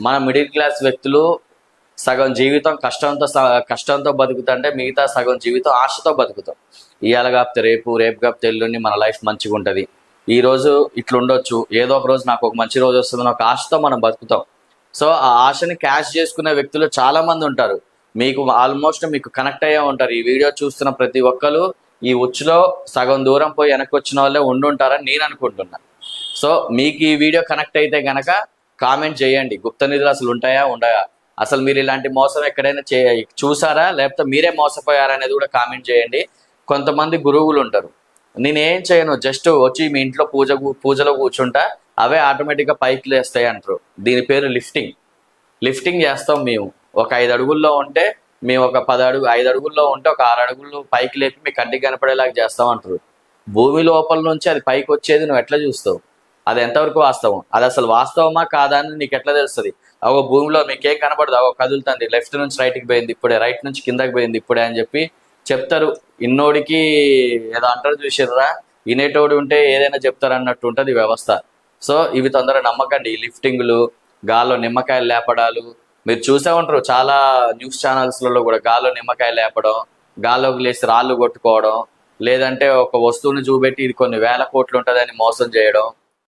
మన middle class వ్యక్తులు సగం జీవితం కష్టంతో బతుకుతుంటే మిగతా సగం జీవితం ఆశతో బతుకుతాం. ఇవాళ కాపుతే రేపు, రేపు కాపుతే ఎల్లుండి మన లైఫ్ మంచిగా ఉంటుంది. ఈ రోజు ఇట్లుండొచ్చు, ఏదో ఒక రోజు నాకు ఒక మంచి రోజు వస్తుందని ఒక ఆశతో మనం బతుకుతాం. సో ఆ ఆశని క్యాష్ చేసుకునే వ్యక్తులు చాలా మంది ఉంటారు. మీకు ఆల్మోస్ట్ మీకు కనెక్ట్ అయ్యే ఉంటారు. ఈ వీడియో చూస్తున్న ప్రతి ఒక్కరు ఈ ఉచ్చులో సగం దూరం పోయి వెనక్కి వచ్చిన వాళ్ళే ఉండుంటారని నేను అనుకుంటున్నా. సో మీకు ఈ వీడియో కనెక్ట్ అయితే గనక కామెంట్ చేయండి, గుప్త నిధులు అసలు ఉంటాయా ఉండయా, అసలు మీరు ఇలాంటి మోసం ఎక్కడైనా చూసారా, లేకపోతే మీరే మోసపోయారా అనేది కూడా కామెంట్ చేయండి. కొంతమంది గురువులు ఉంటారు, నేనేం చేయను, జస్ట్ వచ్చి మీ ఇంట్లో పూజలో కూర్చుంటా, అవే ఆటోమేటిక్గా పైకి లేస్తాయి అంటారు. దీని పేరు లిఫ్టింగ్ చేస్తాం మేము. ఒక 5 అడుగుల్లో ఉంటే మేము ఒక 5 అడుగుల్లో ఉంటే ఒక 6 అడుగులు పైకి లేపి మీ కంటికి కనపడేలాగా చేస్తాం అంటారు. భూమి లోపల నుంచి అది పైకి వచ్చేది నువ్వు ఎట్లా చూస్తావు? అది ఎంతవరకు వాస్తవం? అది అసలు వాస్తవమా కాదా అని నీకు ఎట్లా తెలుస్తుంది? ఒక భూమిలో మీకేం కనపడదు, ఒక కదులుతుంది, లెఫ్ట్ నుంచి రైట్కి పోయింది ఇప్పుడే, రైట్ నుంచి కిందకి పోయింది ఇప్పుడే అని చెప్పి చెప్తారు. ఇన్నోడికి ఏదో అంటారు చూసిర్రా, వినేటోడు ఉంటే ఏదైనా చెప్తారు అన్నట్టు ఉంటుంది వ్యవస్థ. సో ఇవి తొందరగా నమ్మకండి. ఈ లిఫ్టింగ్లు, గాల్లో నిమ్మకాయలు లేపడాలు మీరు చూసే ఉంటారు చాలా న్యూస్ ఛానల్స్లలో కూడా. గాల్లో నిమ్మకాయలు లేపడం, గాల్లోకి లేచి రాళ్ళు కొట్టుకోవడం, లేదంటే ఒక వస్తువుని చూపెట్టి ఇది కొన్ని వేల కోట్లు ఉంటుందని మోసం చేయడం.